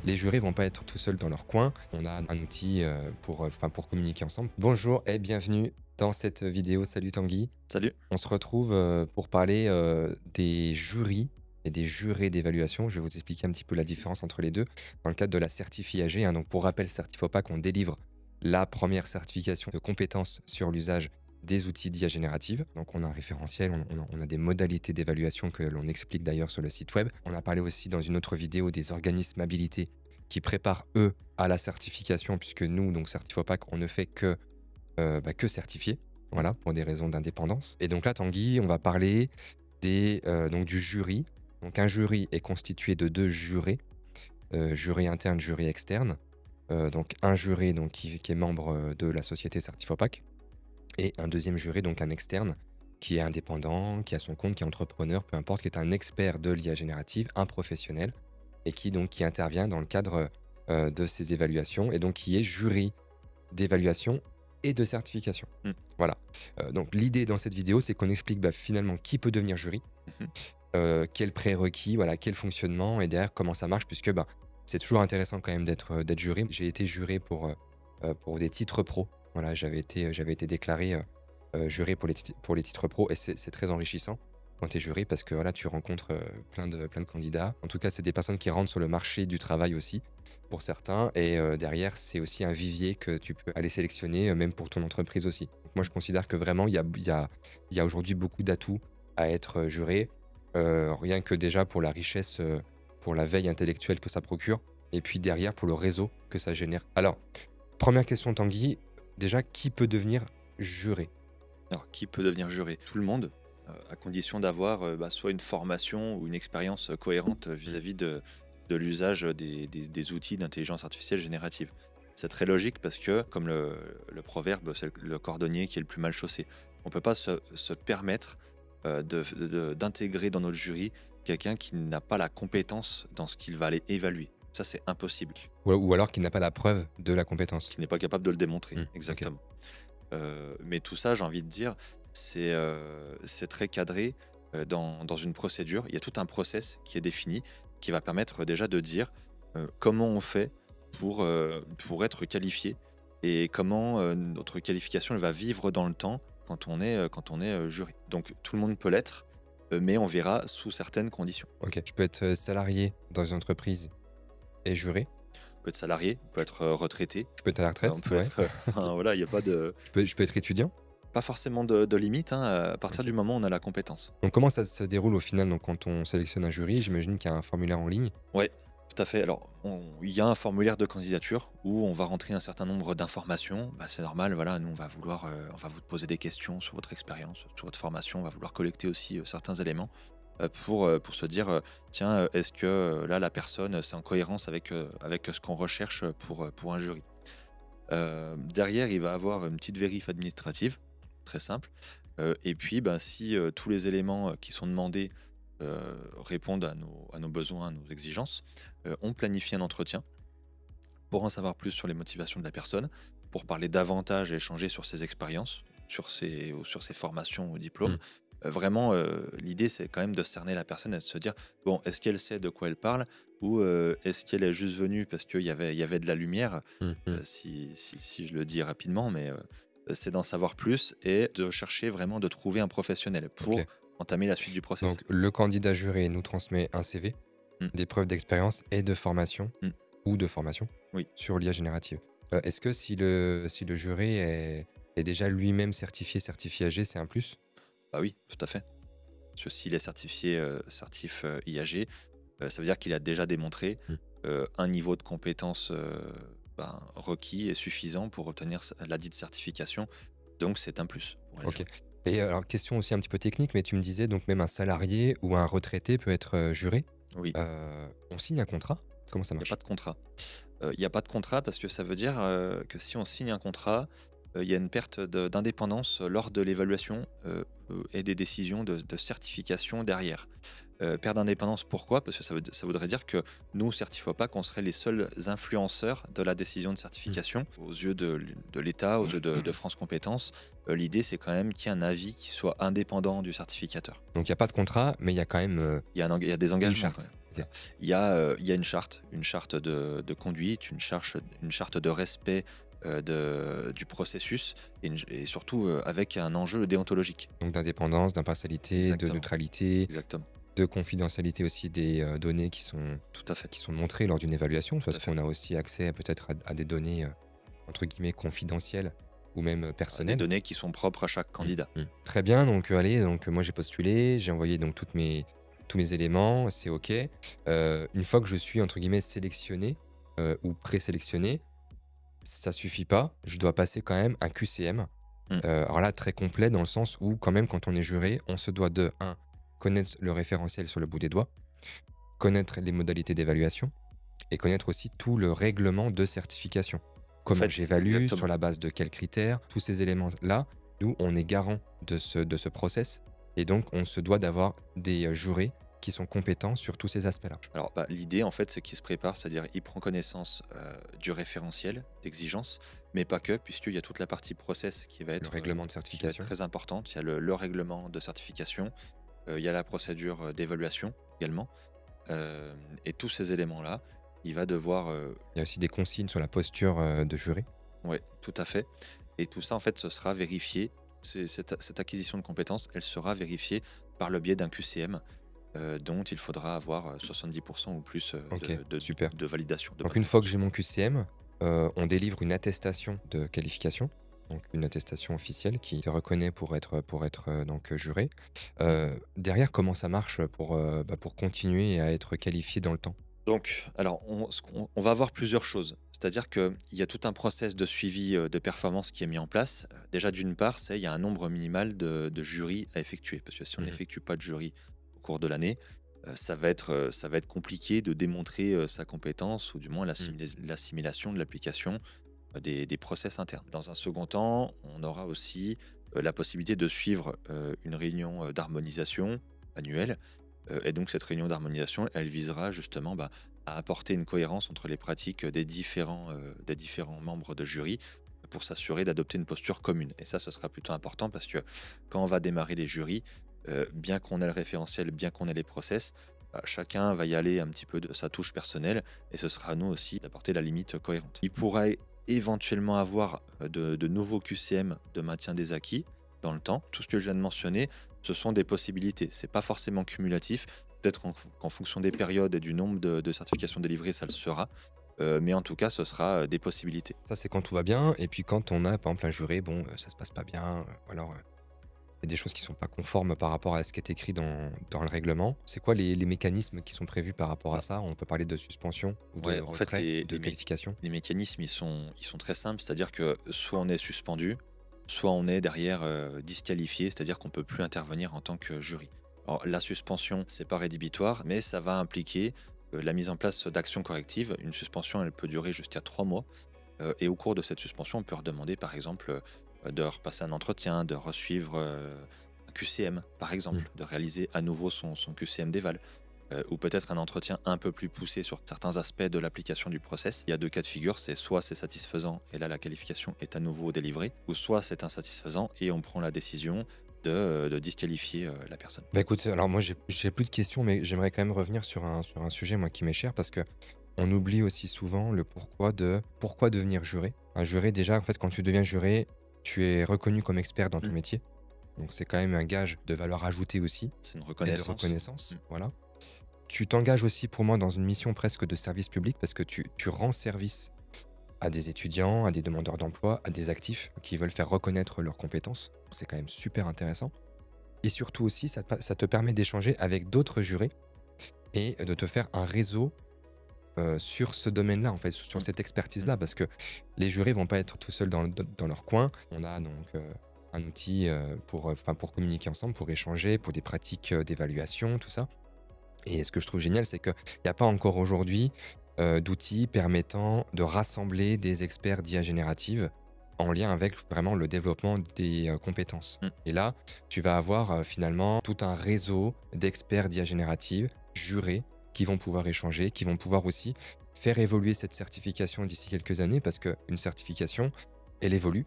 Les jurés vont pas être tout seuls dans leur coin. On a un outil pour communiquer ensemble. Bonjour et bienvenue dans cette vidéo. Salut Tanguy. Salut. On se retrouve pour parler des jurys et des jurés d'évaluation. Je vais vous expliquer un petit peu la différence entre les deux dans le cadre de la certif IAG, hein. Donc pour rappel, Certifopac, on délivre la première certification de compétences sur l'usage des outils d'IA générative. Donc on a un référentiel, on a des modalités d'évaluation que l'on explique d'ailleurs sur le site web. On a parlé aussi dans une autre vidéo des organismes habilités qui préparent eux à la certification, puisque nous, donc Certifopac, on ne fait que certifier, voilà, pour des raisons d'indépendance. Et donc là, Tanguy, on va parler donc du jury. Donc un jury est constitué de deux jurés, jury interne, jury externe. Donc un juré donc, qui est membre de la société Certifopac, et un deuxième juré, donc un externe, qui est indépendant, qui a son compte, qui est entrepreneur, peu importe, qui est un expert de l'IA générative, un professionnel, et qui intervient dans le cadre de ces évaluations, et donc qui est jury d'évaluation et de certification. Mmh. Voilà. Donc l'idée dans cette vidéo, c'est qu'on explique finalement qui peut devenir jury, Mmh. quels prérequis, voilà, quel fonctionnement, et derrière comment ça marche, puisque c'est toujours intéressant quand même d'être juré. J'ai été juré pour des titres pro. Voilà, j'avais été déclaré juré pour les titres pro, et c'est très enrichissant quand tu es juré, parce que voilà, tu rencontres plein de candidats. En tout cas, c'est des personnes qui rentrent sur le marché du travail aussi, pour certains, et derrière, c'est aussi un vivier que tu peux aller sélectionner, même pour ton entreprise aussi. Donc moi, je considère que vraiment, il y a aujourd'hui beaucoup d'atouts à être juré, rien que déjà pour la richesse, pour la veille intellectuelle que ça procure, et puis derrière, pour le réseau que ça génère. Alors, première question, Tanguy. Déjà, qui peut devenir juré? Alors, qui peut devenir juré? Tout le monde, à condition d'avoir, soit une formation ou une expérience, cohérente, vis-à-vis de l'usage des outils d'intelligence artificielle générative. C'est très logique parce que, comme le proverbe, c'est le cordonnier qui est le plus mal chaussé. On ne peut pas se permettre, d'intégrer dans notre jury quelqu'un qui n'a pas la compétence dans ce qu'il va aller évaluer. Ça, c'est impossible. Ou alors qui n'a pas la preuve de la compétence? Qui n'est pas capable de le démontrer, OK. exactement. Mais tout ça, j'ai envie de dire, c'est très cadré, dans une procédure. Il y a tout un process qui est défini, qui va permettre déjà de dire, comment on fait pour être qualifié et comment, notre qualification elle va vivre dans le temps quand on est jury. Donc tout le monde peut l'être, mais on verra sous certaines conditions. OK. Je peux être salarié dans une entreprise et juré? On peut être salarié, on peut être, retraité, Je peux être à la on retraite? peut Ouais. être, enfin voilà, il y a pas de Je peux être étudiant? pas forcément de limite, hein, à partir OK. du moment où on a la compétence. Donc comment ça se déroule au final, donc quand on sélectionne un jury? J'imagine qu'il y a un formulaire en ligne? Ouais, tout à fait. Alors, il y a un formulaire de candidature où on va rentrer un certain nombre d'informations. Bah, c'est normal, voilà, nous on va vous poser des questions sur votre expérience, sur votre formation. On va vouloir collecter aussi certains éléments pour se dire, tiens, est-ce que là la personne c'est en cohérence avec ce qu'on recherche pour un jury. Derrière, il va avoir une petite vérif administrative, très simple. Et puis, ben, si tous les éléments qui sont demandés répondent à nos besoins, à nos exigences, on planifie un entretien pour en savoir plus sur les motivations de la personne, pour parler davantage et échanger sur ses expériences, sur ses formations ou diplômes. Mmh. Vraiment, l'idée, c'est quand même de cerner la personne et de se dire, bon, est-ce qu'elle sait de quoi elle parle ou est-ce qu'elle est juste venue parce qu'il y avait de la lumière. Mmh mh. Si je le dis rapidement, mais c'est d'en savoir plus et de chercher vraiment de trouver un professionnel pour OK. entamer la suite du process. Donc le candidat juré nous transmet un CV, Mmh, des preuves d'expérience et de formation, mmh, ou de formation, oui, sur l'IA générative. Est-ce que si le juré est déjà lui-même certifié AG, c'est un plus? bah oui, tout à fait. Parce que s'il est certifié, certif, IAG, ça veut dire qu'il a déjà démontré, Mmh. un niveau de compétence, requis et suffisant pour obtenir ladite certification, donc c'est un plus pour les OK. jurys. Et alors question aussi un petit peu technique, mais tu me disais donc même un salarié ou un retraité peut être juré. Oui. On signe un contrat? Comment ça Il y a pas marche? de contrat. Il y a pas de contrat parce que ça veut dire, que si on signe un contrat, il y a une perte d'indépendance lors de l'évaluation, et des décisions de certification derrière. Perte d'indépendance pourquoi? Parce que ça voudrait dire que nous, Certifopac, on serait les seuls influenceurs de la décision de Mmh. certification aux yeux de l'État, aux yeux de France Compétences. L'idée, c'est quand même qu'il y ait un avis qui soit indépendant du certificateur. Donc il y a pas de contrat, mais il y a quand même Il y a des une engagements quand charte. même. OK. Il y a une charte de conduite, une charte de respect du processus et surtout avec un enjeu déontologique. Donc d'indépendance, d'impartialité, de Exactement, neutralité, exactement, de confidentialité aussi des, données tout à fait, qui sont montrées lors d'une évaluation. tout Parce à fait. qu'on a aussi accès peut-être à des données, entre guillemets «confidentielles» ou même, Des personnelles. données qui sont propres à chaque candidat. Très bien, donc allez, donc moi j'ai postulé, j'ai envoyé donc tous mes éléments, c'est OK. Une fois que je suis entre guillemets «sélectionné», ou présélectionné, ça suffit pas, je dois passer quand même un QCM. Mm. Alors là, très complet dans le sens où quand même quand on est juré, on se doit de un connaître le référentiel sur le bout des doigts, connaître les modalités d'évaluation et connaître aussi tout le règlement de certification. En Comment fait, j'évalue, sur exactement. la base de quels critères, tous ces éléments-là, nous, on est garant de ce process et donc on se doit d'avoir des, jurés qui sont compétents sur tous ces aspects-là. Alors, bah, l'idée, en fait, c'est qu'il se prépare, c'est-à-dire il prend connaissance du référentiel d'exigence, mais pas que, puisqu'il y a toute la partie process Le règlement de qui va être certification. très importante. Il y a le règlement de certification, il y a la procédure d'évaluation également. Euh, et tous ces éléments-là, il va devoir. Il y a aussi des consignes sur la posture, de juré. Ouais, tout à fait. Et tout ça, en fait, ce sera vérifié. Cette acquisition de compétences, elle sera vérifiée par le biais d'un QCM dont il faudra avoir 70% ou plus OK, super. de validation. De Donc bonne une fois que j'ai rétention. mon QCM, on délivre une attestation de qualification, donc une attestation officielle qui te reconnaît pour être, donc, juré. Derrière, comment ça marche pour continuer à être qualifié dans le temps? Donc, alors, on va avoir plusieurs choses. C'est-à-dire qu'il y a tout un process de suivi de performance qui est mis en place. Déjà, d'une part, il y a un nombre minimal de jurys à effectuer. Parce que si on Mmh. n'effectue pas de jury au cours de l'année, ça va être compliqué de démontrer sa compétence ou du moins Mmh. l'assimilation de l'application des process internes. Dans un second temps, on aura aussi la possibilité de suivre une réunion d'harmonisation annuelle. Et donc cette réunion d'harmonisation, elle visera justement à apporter une cohérence entre les pratiques des différents membres de jury pour s'assurer d'adopter une posture commune. Et ça, ce sera plutôt important parce que quand on va démarrer les jurys, bien qu'on ait le référentiel, bien qu'on ait les process, chacun va y aller un petit peu de sa touche personnelle et ce sera à nous aussi d'apporter la limite cohérente. Il pourrait éventuellement avoir de nouveaux QCM de maintien des acquis dans le temps. Tout ce que je viens de mentionner, ce sont des possibilités. C'est pas forcément cumulatif. Peut-être qu'en fonction des périodes et du nombre de certifications délivrées, ça le sera. Mais en tout cas, ce sera des possibilités. Ça, c'est quand tout va bien et puis quand on a, par exemple, un juré, bon, ça se passe pas bien, ou alors, il y a des choses qui sont pas conformes par rapport à ce qui est écrit dans le règlement. C'est quoi les mécanismes qui sont prévus par rapport à Ah, ça? On peut parler de suspension ou de ouais, en fait, retrait, de qualification? les mécanismes, ils sont très simples. C'est-à-dire que soit on est suspendu, soit on est derrière disqualifié, c'est-à-dire qu'on peut plus intervenir en tant que jury. Alors, la suspension, c'est pas rédhibitoire, mais ça va impliquer la mise en place d'actions correctives. Une suspension, elle peut durer jusqu'à 3 mois. Et au cours de cette suspension, on peut redemander, par exemple, de repasser un entretien, de resuivre un QCM, par Mmh. exemple, de réaliser à nouveau son QCM d'éval, ou peut-être un entretien un peu plus poussé sur certains aspects de l'application du process. Il y a deux cas de figure, c'est soit c'est satisfaisant et là la qualification est à nouveau délivrée, ou soit c'est insatisfaisant et on prend la décision de disqualifier la personne. Bah, écoute, alors moi j'ai plus de questions, mais j'aimerais quand même revenir sur un sujet moi qui m'est cher parce que on oublie aussi souvent le pourquoi devenir juré. Un juré déjà, en fait, quand tu deviens juré, tu es reconnu comme expert dans ton Mm. métier. Donc c'est quand même un gage de valeur ajoutée aussi C'est une et de reconnaissance. Mm. reconnaissance, voilà. Tu t'engages aussi pour moi dans une mission presque de service public parce que tu rends service à des étudiants, à des demandeurs d'emploi, à des actifs qui veulent faire reconnaître leurs compétences. C'est quand même super intéressant. Et surtout aussi, ça te permet d'échanger avec d'autres jurés et de te faire un réseau sur ce domaine-là, en fait, sur Mm. cette Mm. expertise-là, parce que les jurés vont pas être tout seuls dans leur coin. On a donc un outil pour communiquer ensemble, pour échanger, pour des pratiques d'évaluation, tout ça. Et ce que je trouve génial, c'est qu'il n'y a pas encore aujourd'hui d'outils permettant de rassembler des experts d'IA générative en lien avec vraiment le développement des compétences. Mm. Et là, tu vas avoir finalement tout un réseau d'experts d'IA générative, jurés, qui vont pouvoir échanger, qui vont pouvoir aussi faire évoluer cette certification d'ici quelques années, parce qu'une certification, elle évolue.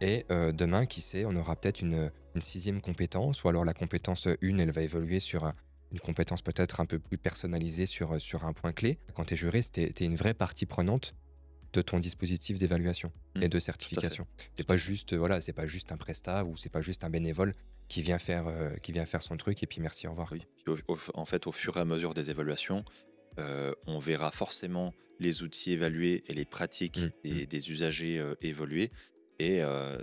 Et demain, qui sait, on aura peut-être une sixième compétence, ou alors la compétence 1, elle va évoluer sur une compétence peut-être un peu plus personnalisée sur un point clé. Quand tu es juré, tu es une vraie partie prenante de ton dispositif d'évaluation Mmh. et de Tout à fait. certification. C'est Tout à pas fait. juste, voilà, c'est pas juste un prestat ou c'est pas juste un bénévole qui vient faire son truc et puis merci, au revoir, Oui. quoi. Puis en fait, au fur et à mesure des évaluations, on verra forcément les outils évalués et les pratiques Mmh, mmh. des usagers, évoluer et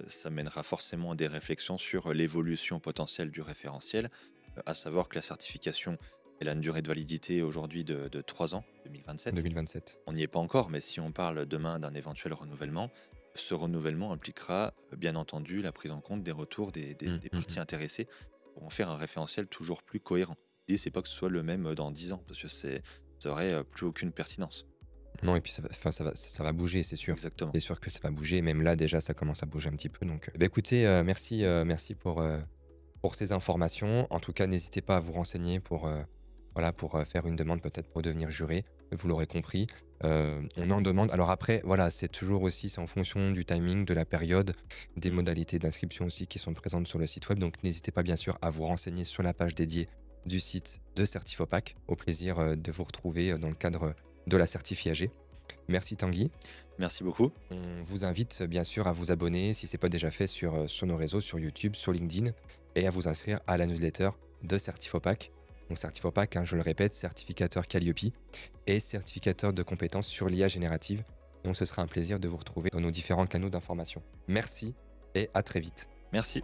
ça mènera forcément à des réflexions sur l'évolution potentielle du référentiel. À savoir que la certification, elle a une durée de validité aujourd'hui de 3 ans, 2027. 2027. On n'y est pas encore, mais si on parle demain d'un éventuel renouvellement, ce renouvellement impliquera, bien entendu, la prise en compte des retours Mmh, des mmh parties mh. intéressées pour en faire un référentiel toujours plus cohérent. L'idée, c'est pas que ce soit le même, dans 10 ans, parce que ça aurait, plus aucune pertinence. Non et puis ça va bouger, c'est sûr. Exactement. C'est sûr que ça va bouger, même là déjà ça commence à bouger un petit peu donc, bah, écoutez, merci pour ces informations. En tout cas, n'hésitez pas à vous renseigner pour, voilà, pour, faire une demande peut-être pour devenir juré. Vous l'aurez compris, on en demande. Alors après, voilà, c'est toujours aussi c'est en fonction du timing, de la période, des Mmh. modalités d'inscription aussi qui sont présentes sur le site web. Donc n'hésitez pas bien sûr à vous renseigner sur la page dédiée du site de Certifopac. Au plaisir, de vous retrouver, dans le cadre de la certif IAG. Merci Tanguy. Merci beaucoup. On vous invite bien sûr à vous abonner si ce n'est pas déjà fait sur nos réseaux, sur YouTube, sur LinkedIn et à vous inscrire à la newsletter de Certifopac. Donc Certifopac, hein, je le répète, certificateur Calliope et certificateur de compétences sur l'IA générative. Donc ce sera un plaisir de vous retrouver dans nos différents canaux d'information. Merci et à très vite. Merci.